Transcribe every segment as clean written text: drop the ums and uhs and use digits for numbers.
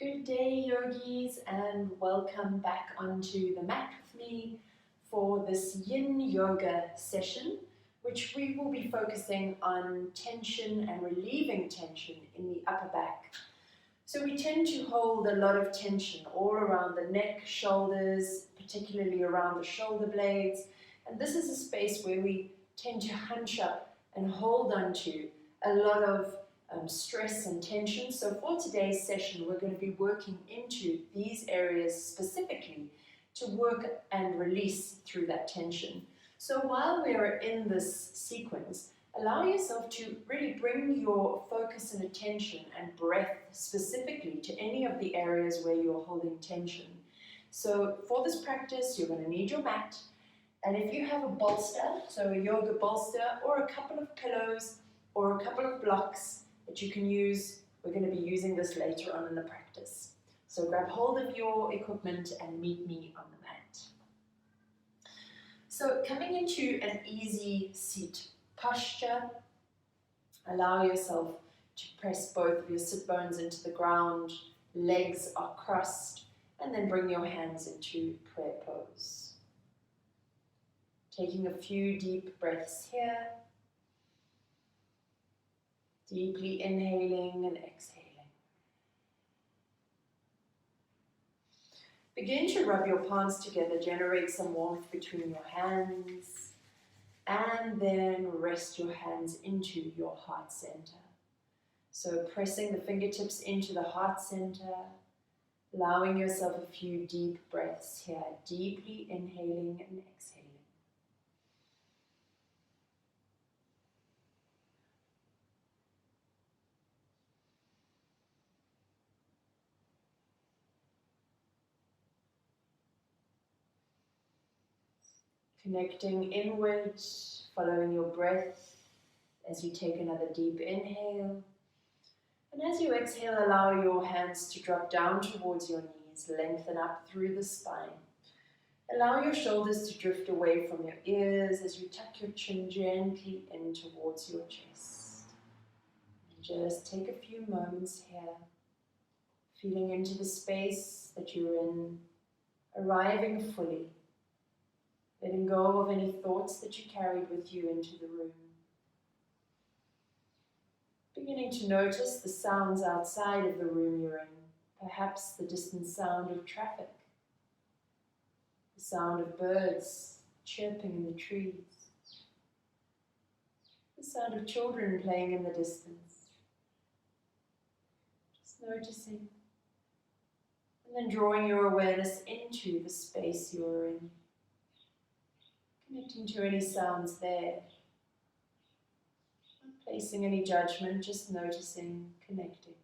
Good day, yogis, and welcome back onto the mat with me for this yin yoga session, which we will be focusing on tension and relieving tension in the upper back. So we tend to hold a lot of tension all around the neck, shoulders, particularly around the shoulder blades, and this is a space where we tend to hunch up and hold on to a lot of stress and tension. So for today's session, we're going to be working into these areas specifically to work and release through that tension. So while we are in this sequence, allow yourself to really bring your focus and attention and breath specifically to any of the areas where you're holding tension. So for this practice, you're going to need your mat. And if you have a bolster, so a yoga bolster, or a couple of pillows, or a couple of blocks that you can use, we're going to be using this later on in the practice. So grab hold of your equipment and meet me on the mat. So coming into an easy seat posture, allow yourself to press both of your sit bones into the ground, legs are crossed, and then bring your hands into prayer pose. Taking a few deep breaths here. Deeply inhaling and exhaling. Begin to rub your palms together, generate some warmth between your hands, and then rest your hands into your heart center. So pressing the fingertips into the heart center, allowing yourself a few deep breaths here, deeply inhaling and exhaling. Connecting inward, following your breath as you take another deep inhale. And as you exhale, allow your hands to drop down towards your knees, lengthen up through the spine. Allow your shoulders to drift away from your ears as you tuck your chin gently in towards your chest. And just take a few moments here, feeling into the space that you're in, arriving fully. Letting go of any thoughts that you carried with you into the room. Beginning to notice the sounds outside of the room you're in, perhaps the distant sound of traffic, the sound of birds chirping in the trees, the sound of children playing in the distance. Just noticing, and then drawing your awareness into the space you're in. Connecting to any sounds there. Not placing any judgment, just noticing, connecting.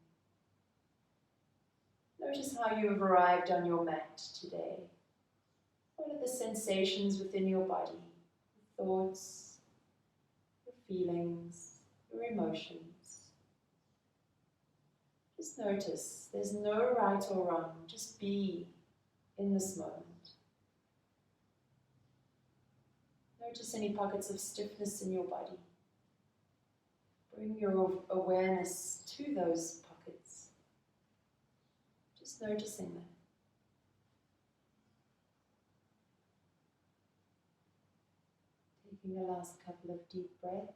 Notice how you have arrived on your mat today. What are the sensations within your body? Your thoughts, your feelings, your emotions. Just notice. There's no right or wrong. Just be in this moment. Notice any pockets of stiffness in your body. Bring your awareness to those pockets. Just noticing them. Taking the last couple of deep breaths.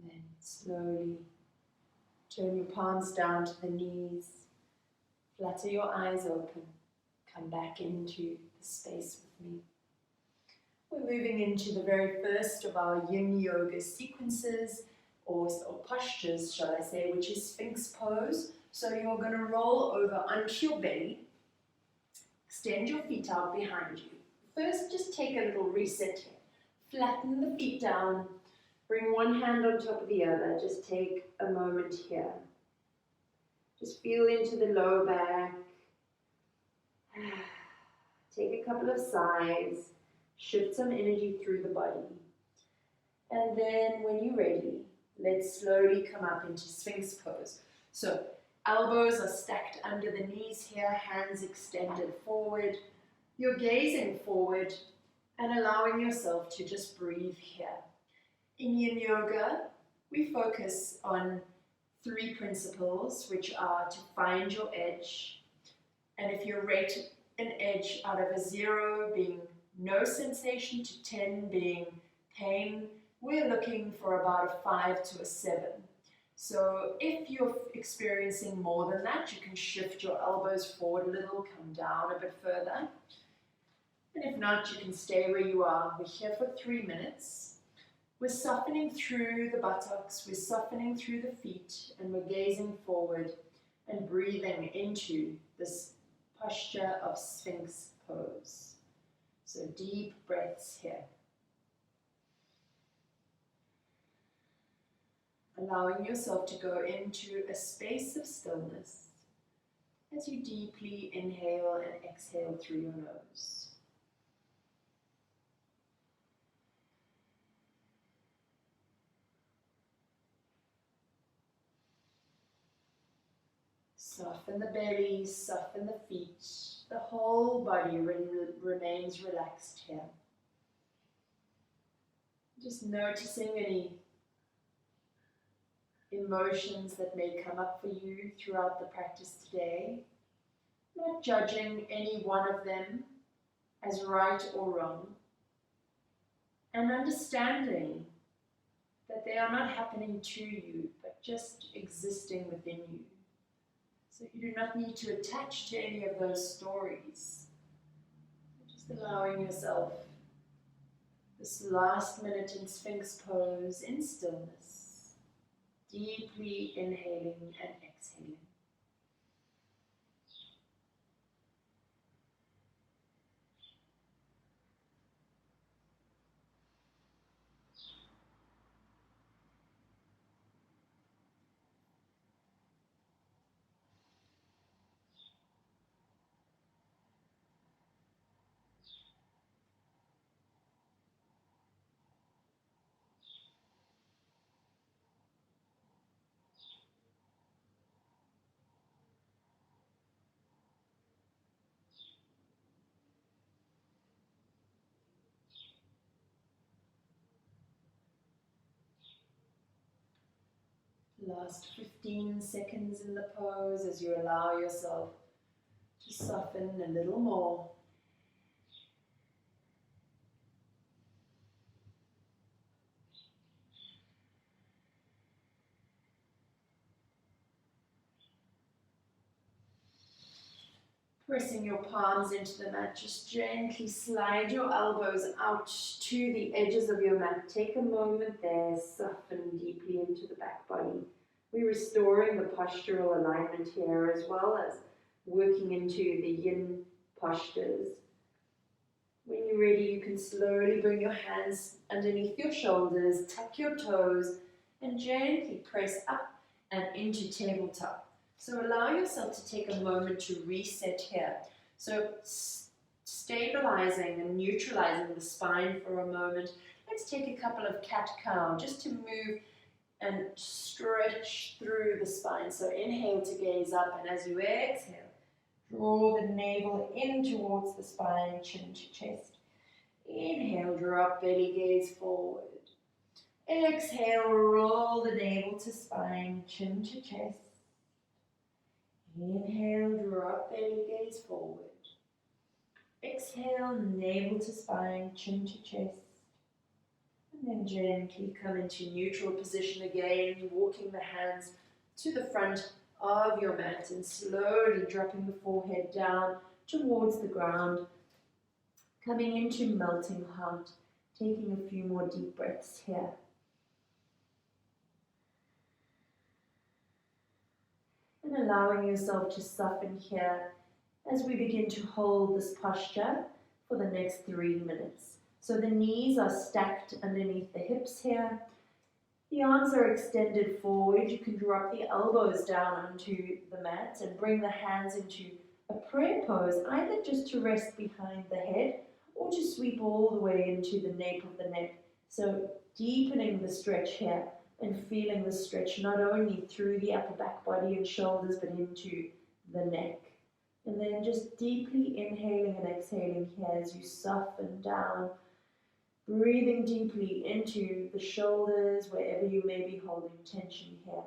Then slowly turn your palms down to the knees, flutter your eyes open, come back into the space with me. We're moving into the very first of our yin yoga sequences, or postures, shall I say, which is Sphinx Pose. So you're going to roll over onto your belly, extend your feet out behind you. First, just take a little reset here. Flatten the feet down. Bring one hand on top of the other. Just take a moment here. Just feel into the lower back. couple of sighs, shift some energy through the body. And then when you're ready, let's slowly come up into Sphinx Pose. So elbows are stacked under the knees here, hands extended forward. You're gazing forward and allowing yourself to just breathe here. In Yin Yoga, we focus on 3 principles, which are to find your edge. And if you rate an edge out of a 0 being no sensation to 10 being pain, we're looking for about a 5 to a 7. So if you're experiencing more than that, you can shift your elbows forward a little, come down a bit further. And if not, you can stay where you are. We're here for 3 minutes. We're softening through the buttocks, we're softening through the feet, and we're gazing forward and breathing into this posture of Sphinx Pose. So deep breaths here. Allowing yourself to go into a space of stillness as you deeply inhale and exhale through your nose. Soften the belly, soften the feet. The whole body remains relaxed here. Just noticing any emotions that may come up for you throughout the practice today. Not judging any one of them as right or wrong. And understanding that they are not happening to you, but just existing within you. So you do not need to attach to any of those stories. Just allowing yourself this last minute in Sphinx Pose in stillness. Deeply inhaling and exhaling. Last 15 seconds in the pose as you allow yourself to soften a little more. Pressing your palms into the mat, just gently slide your elbows out to the edges of your mat. Take a moment there, soften deeply into the back body. We're restoring the postural alignment here as well as working into the yin postures. When you're ready, you can slowly bring your hands underneath your shoulders, tuck your toes, and gently press up and into tabletop. So allow yourself to take a moment to reset here. So stabilizing and neutralizing the spine for a moment. Let's take a couple of cat-cow just to move and stretch through the spine. So inhale to gaze up, and as you exhale, draw the navel in towards the spine, chin to chest. Inhale, drop belly gaze forward. Exhale, roll the navel to spine, chin to chest. Inhale, drop belly gaze forward. Exhale, navel to spine, chin to chest. And then gently come into neutral position again, walking the hands to the front of your mat and slowly dropping the forehead down towards the ground. Coming into melting heart, taking a few more deep breaths here. And allowing yourself to soften here as we begin to hold this posture for the next 3 minutes. So the knees are stacked underneath the hips here. The arms are extended forward. You can drop the elbows down onto the mat and bring the hands into a prayer pose, either just to rest behind the head or to sweep all the way into the nape of the neck. So deepening the stretch here and feeling the stretch not only through the upper back body and shoulders but into the neck. And then just deeply inhaling and exhaling here as you soften down, breathing deeply into the shoulders wherever you may be holding tension here.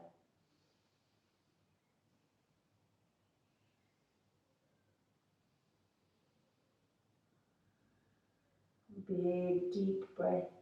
Big, deep breaths.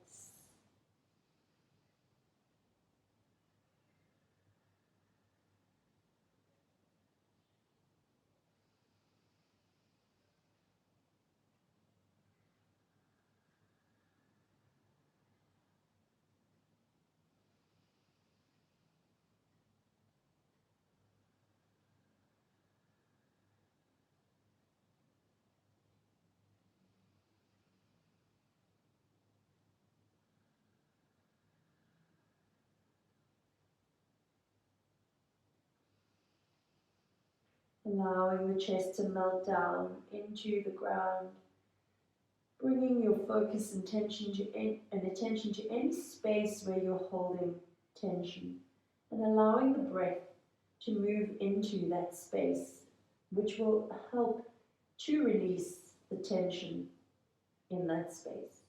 Allowing the chest to melt down into the ground, bringing your focus and attention to any space where you're holding tension, and allowing the breath to move into that space, which will help to release the tension in that space.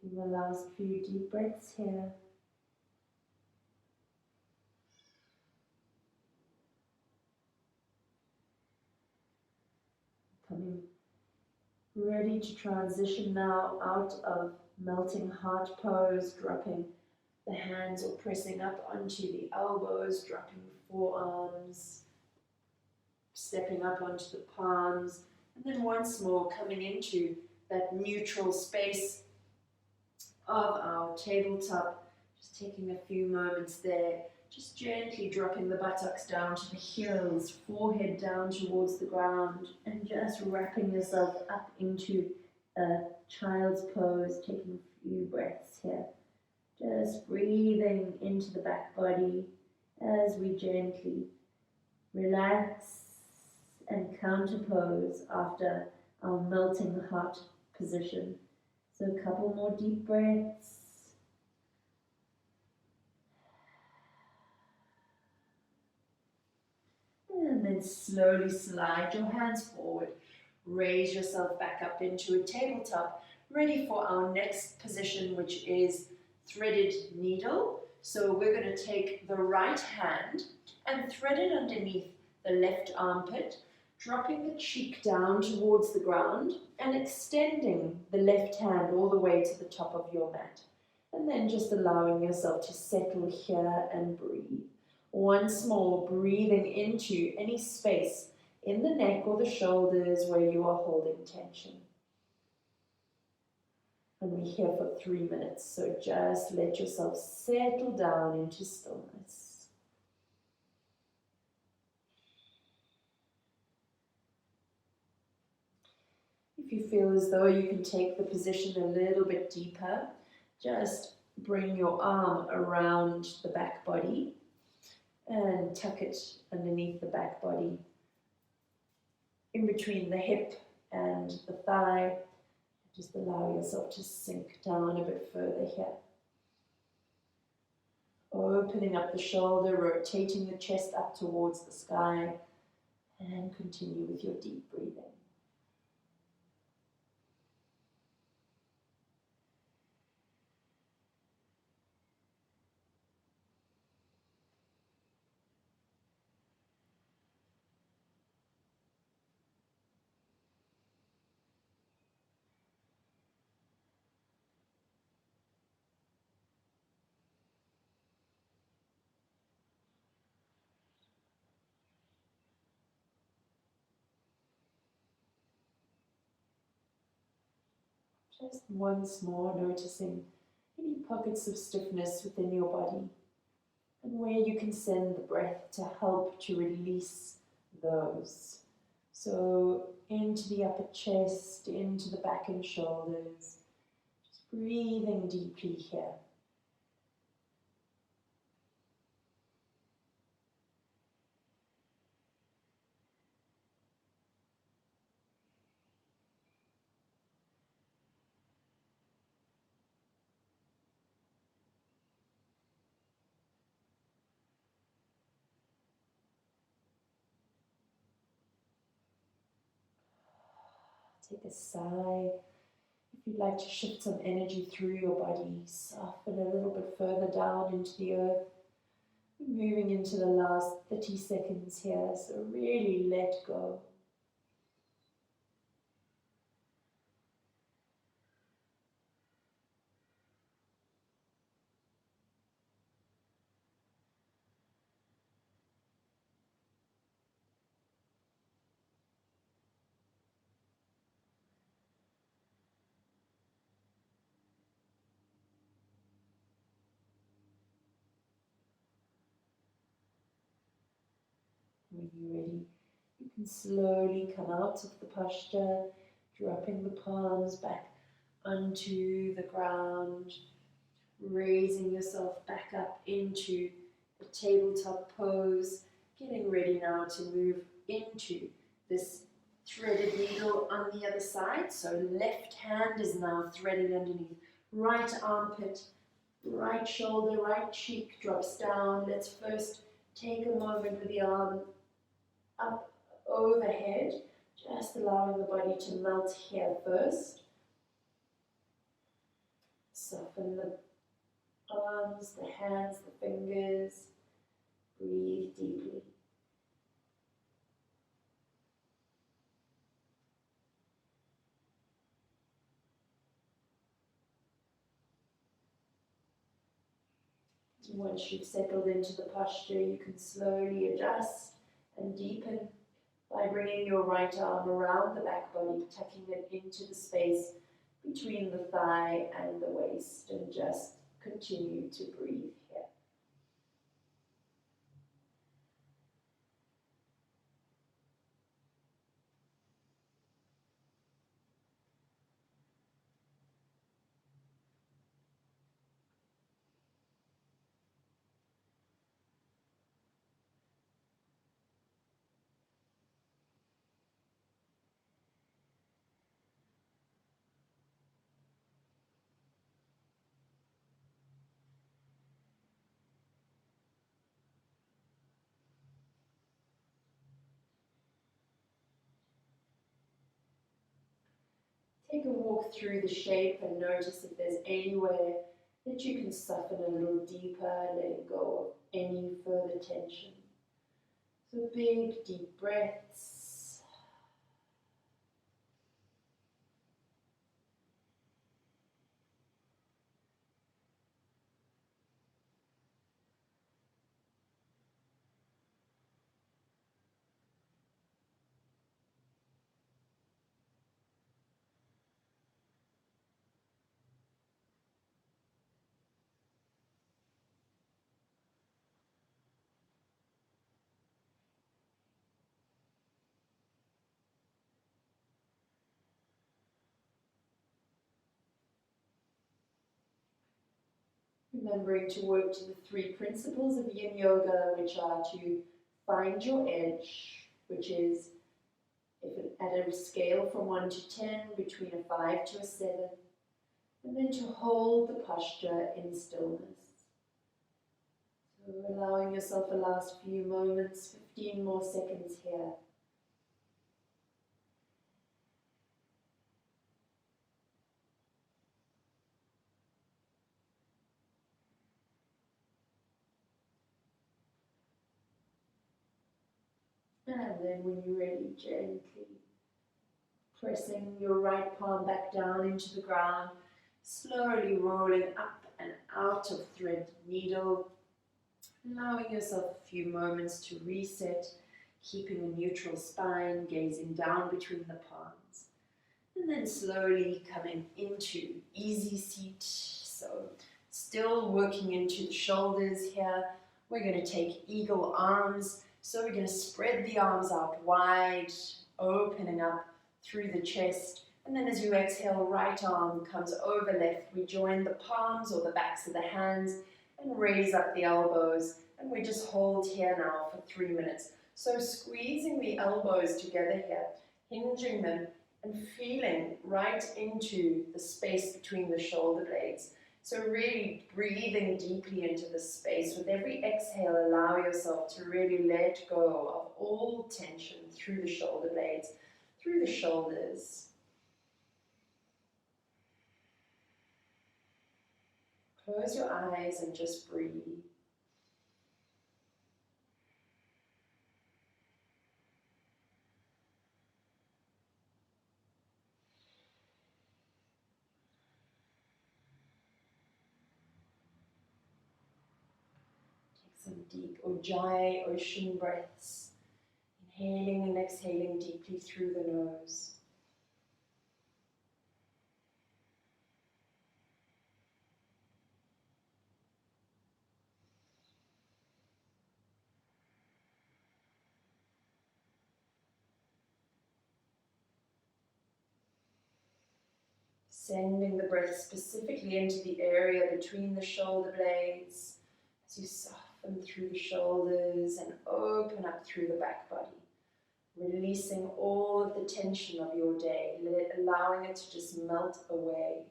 Taking the last few deep breaths here. Coming ready to transition now out of melting heart pose, dropping the hands or pressing up onto the elbows, dropping the forearms, stepping up onto the palms, and then once more coming into that neutral space of our tabletop. Just taking a few moments there, just gently dropping the buttocks down to the heels, forehead down towards the ground, and just wrapping yourself up into a child's pose, taking a few breaths here. Just breathing into the back body as we gently relax and counterpose after our melting heart position. So a couple more deep breaths. And then slowly slide your hands forward. Raise yourself back up into a tabletop, ready for our next position, which is threaded needle. So we're going to take the right hand and thread it underneath the left armpit, dropping the cheek down towards the ground and extending the left hand all the way to the top of your mat. And then just allowing yourself to settle here and breathe. Once more, breathing into any space in the neck or the shoulders where you are holding tension. And we're here for 3 minutes, so just let yourself settle down into stillness. If you feel as though you can take the position a little bit deeper, just bring your arm around the back body and tuck it underneath the back body, in between the hip and the thigh. Just allow yourself to sink down a bit further here. Opening up the shoulder, rotating the chest up towards the sky, and continue with your deep breathing. Just once more noticing any pockets of stiffness within your body and where you can send the breath to help to release those. So into the upper chest, into the back and shoulders. Just breathing deeply here. Take a sigh. If you'd like to shift some energy through your body, soften a little bit further down into the earth. Moving into the last 30 seconds here, so really let go. When you're ready, you can slowly come out of the posture, dropping the palms back onto the ground, raising yourself back up into the tabletop pose, getting ready now to move into this threaded needle on the other side. So left hand is now threading underneath, right armpit, right shoulder, right cheek drops down. Let's first take a moment with the arm up overhead, just allowing the body to melt here first. Soften the arms, the hands, the fingers. Breathe deeply. Once you've settled into the posture, you can slowly adjust and deepen by bringing your right arm around the back body, tucking it into the space between the thigh and the waist, and just continue to breathe here. Take a walk through the shape and notice if there's anywhere that you can soften a little deeper, letting go of any further tension. So big, deep breaths. Remembering to work to the 3 principles of Yin Yoga, which are to find your edge, which is at a scale from 1 to 10, between a 5 to a 7, and then to hold the posture in stillness. So allowing yourself the last few moments, 15 more seconds here. And then when you're ready, gently pressing your right palm back down into the ground, slowly rolling up and out of thread needle, allowing yourself a few moments to reset, keeping a neutral spine, gazing down between the palms. And And then slowly coming into easy seat. So still working into the shoulders here. We're going to take eagle arms. So we're going to spread the arms out wide, opening up through the chest. And then as you exhale, right arm comes over left. We join the palms or the backs of the hands and raise up the elbows. And we just hold here now for 3 minutes. So squeezing the elbows together here, hinging them and feeling right into the space between the shoulder blades. So really breathing deeply into the space. With every exhale, allow yourself to really let go of all tension through the shoulder blades, through the shoulders. Close your eyes and just breathe. Take some deep Ujjayi ocean breaths. Inhaling and exhaling deeply through the nose. Sending the breath specifically into the area between the shoulder blades as you soften through the shoulders and open up through the back body. Releasing all of the tension of your day, allowing it to just melt away.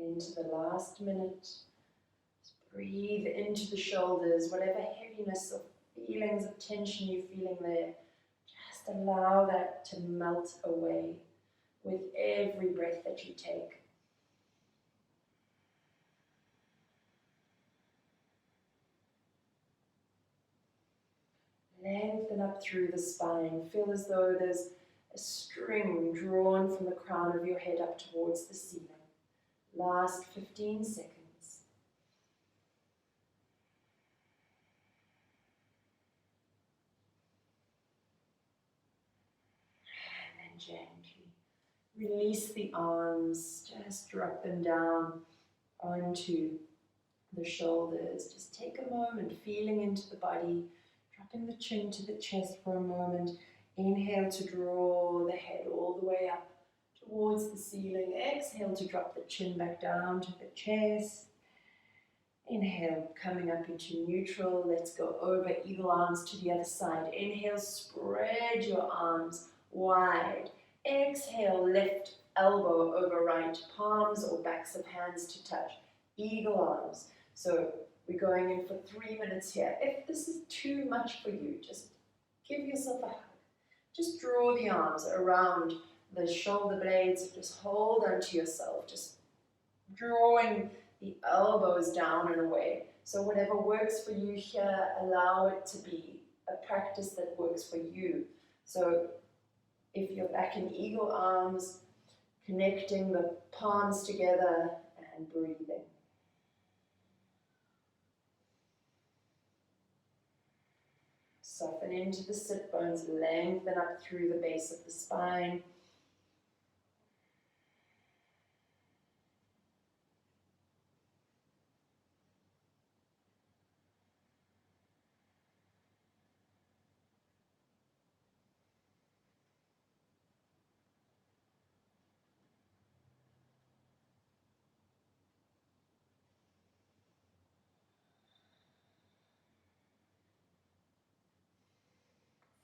Into the last minute, just breathe into the shoulders, whatever heaviness or feelings of tension you're feeling there, just allow that to melt away with every breath that you take. Lengthen up through the spine, feel as though there's a string drawn from the crown of your head up towards the ceiling. Last 15 seconds. And then gently release the arms, just drop them down onto the shoulders. Just take a moment, feeling into the body, dropping the chin to the chest for a moment. Inhale to draw the head all the way up towards the ceiling. Exhale to drop the chin back down to the chest. Inhale, coming up into neutral. Let's go over eagle arms to the other side. Inhale, spread your arms wide. Exhale, left elbow over right, palms or backs of hands to touch. Eagle arms. So we're going in for 3 minutes here. If this is too much for you, just give yourself a hug. Just draw the arms around the shoulder blades, just hold onto yourself, just drawing the elbows down and away. So whatever works for you here, allow it to be a practice that works for you. So if you're back in eagle arms, connecting the palms together and breathing. Soften into the sit bones, lengthen up through the base of the spine.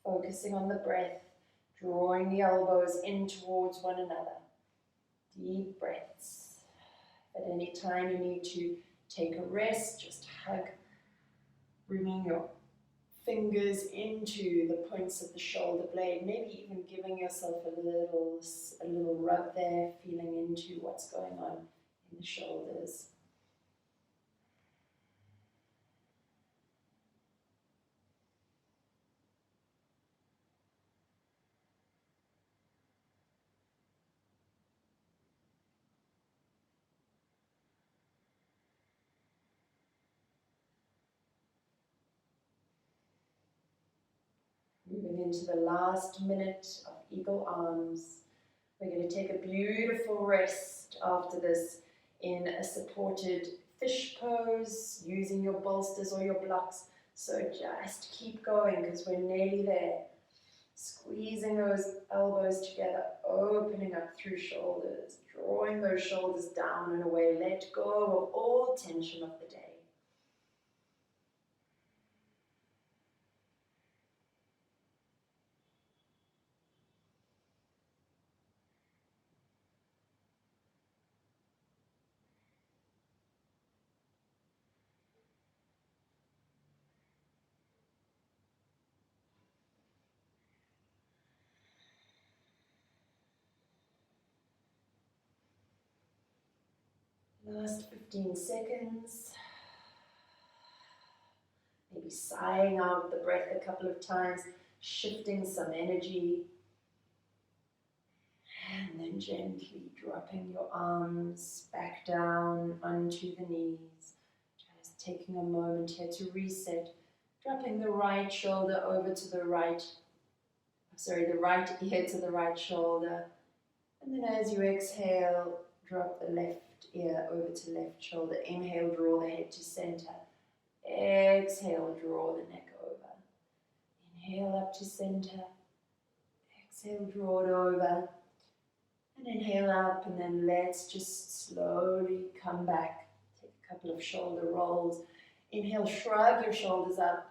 Focusing on the breath, drawing the elbows in towards one another. Deep breaths. At any time you need to take a rest, just hug Bringing your fingers into the points of the shoulder blade, maybe even giving yourself a little rub there, feeling into what's going on in the shoulders. Moving into the last minute of eagle arms. We're going to take a beautiful rest after this in a supported fish pose, using your bolsters or your blocks. So just keep going because we're nearly there. Squeezing those elbows together, opening up through shoulders, drawing those shoulders down and away. Let go of all tension of the day. Last 15 seconds. Maybe sighing out the breath a couple of times, shifting some energy. And then gently dropping your arms back down onto the knees. Just taking a moment here to reset. Dropping the right shoulder over to the right, the right ear to the right shoulder. And then as you exhale, drop the left ear over to left shoulder. Inhale, draw the head to center. Exhale, draw the neck over. Inhale up to center. Exhale, draw it over. And inhale up, and then let's just slowly come back. Take a couple of shoulder rolls. Inhale, shrug your shoulders up.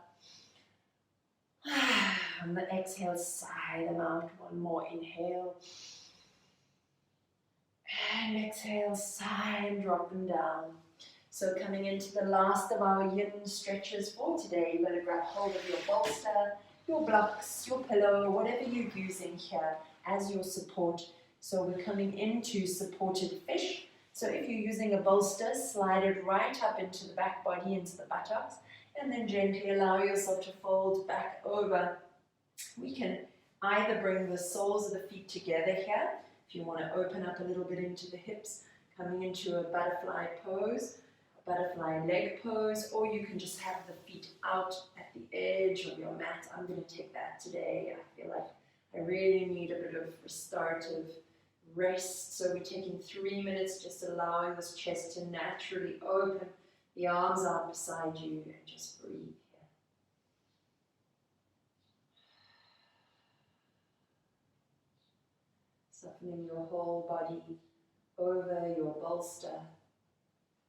On the exhale, sigh them out. One more inhale. And exhale, sigh and drop them down. So coming into the last of our yin stretches for today, you're going to grab hold of your bolster, your blocks, your pillow, whatever you're using here as your support. So we're coming into supported fish. So if you're using a bolster, slide it right up into the back body, into the buttocks, and then gently allow yourself to fold back over. We can either bring the soles of the feet together here, if you want to open up a little bit into the hips, coming into a butterfly pose, a butterfly leg pose, or you can just have the feet out at the edge of your mat. I'm going to take that today. I feel like I really need a bit of restorative rest. So we're taking 3 minutes, just allowing this chest to naturally open. The arms out beside you and just breathe here. Softening your whole body over your bolster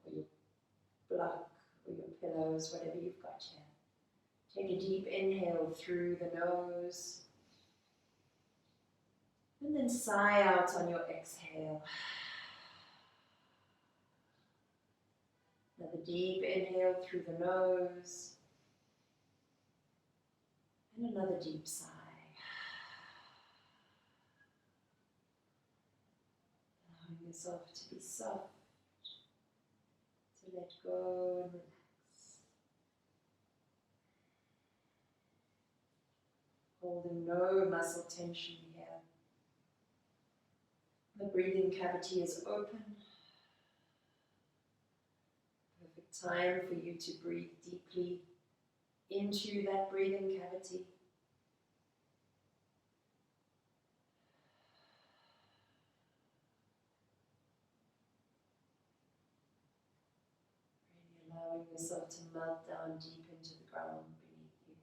or your block or your pillows, whatever you've got here. Take a deep inhale through the nose. And then sigh out on your exhale. Another deep inhale through the nose. And another deep sigh. Allowing yourself to be soft, to let go and relax. Holding no muscle tension here. The breathing cavity is open. Perfect time for you to breathe deeply into that breathing cavity. Really allowing yourself to melt down deep into the ground beneath you.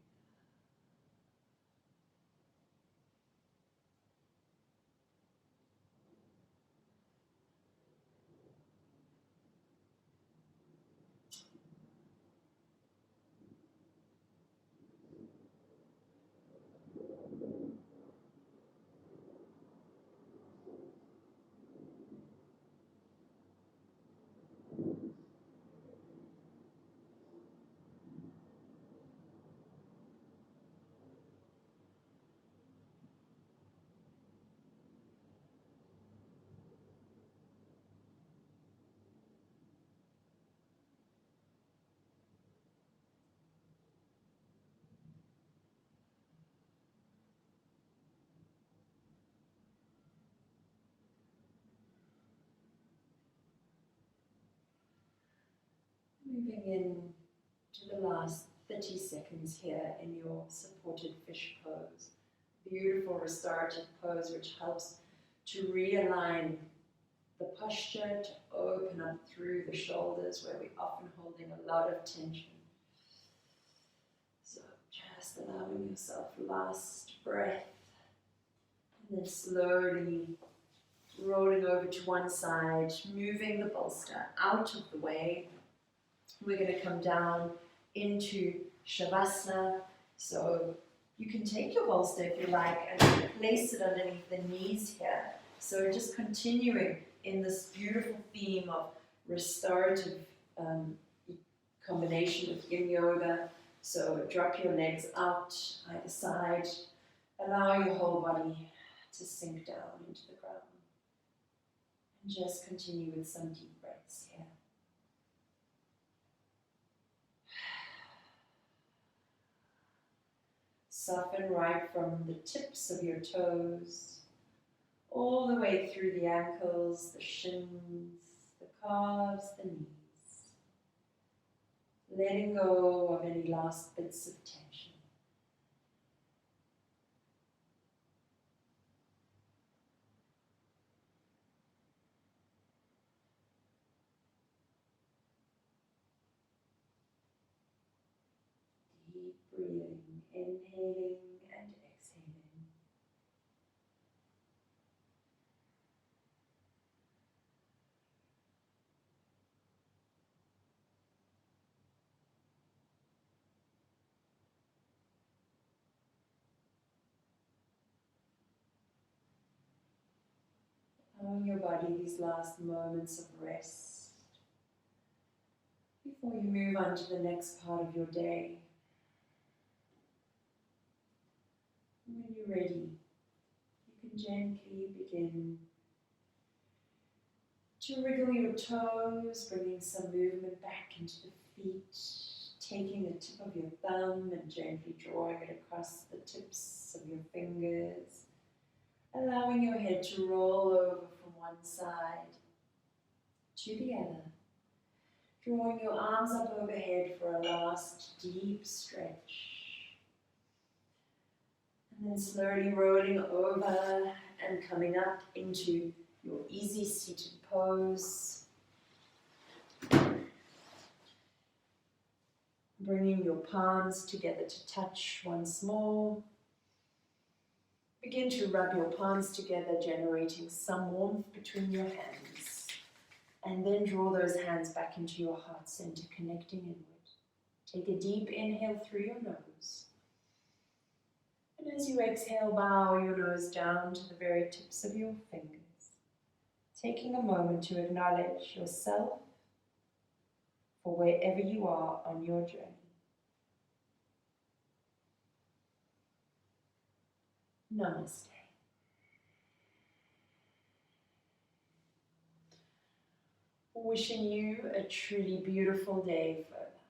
Moving in to the last 30 seconds here in your supported fish pose. Beautiful restorative pose which helps to realign the posture, to open up through the shoulders where we're often holding a lot of tension. So just allowing yourself last breath, and then slowly rolling over to one side, moving the bolster out of the way. We're going to come down into Savasana. So you can take your bolster if you like and place it underneath the knees here. So just continuing in this beautiful theme of restorative combination with yin yoga. So drop your legs out either side. Allow your whole body to sink down into the ground. And just continue with some deep breaths here. Soften right from the tips of your toes, all the way through the ankles, the shins, the calves, the knees. Letting go of any last bits of tension. Deep breathing, inhaling and exhaling. Allowing your body these last moments of rest before you move on to the next part of your day. When you're ready, you can gently begin to wriggle your toes, bringing some movement back into the feet, taking the tip of your thumb and gently drawing it across the tips of your fingers, allowing your head to roll over from one side to the other, drawing your arms up overhead for a last deep stretch. And then slowly rolling over and coming up into your easy seated pose. Bringing your palms together to touch once more. Begin to rub your palms together, generating some warmth between your hands. And then draw those hands back into your heart center, connecting inward. Take a deep inhale through your nose. And as you exhale, bow your nose down to the very tips of your fingers. Taking a moment to acknowledge yourself for wherever you are on your journey. Namaste. Wishing you a truly beautiful day further.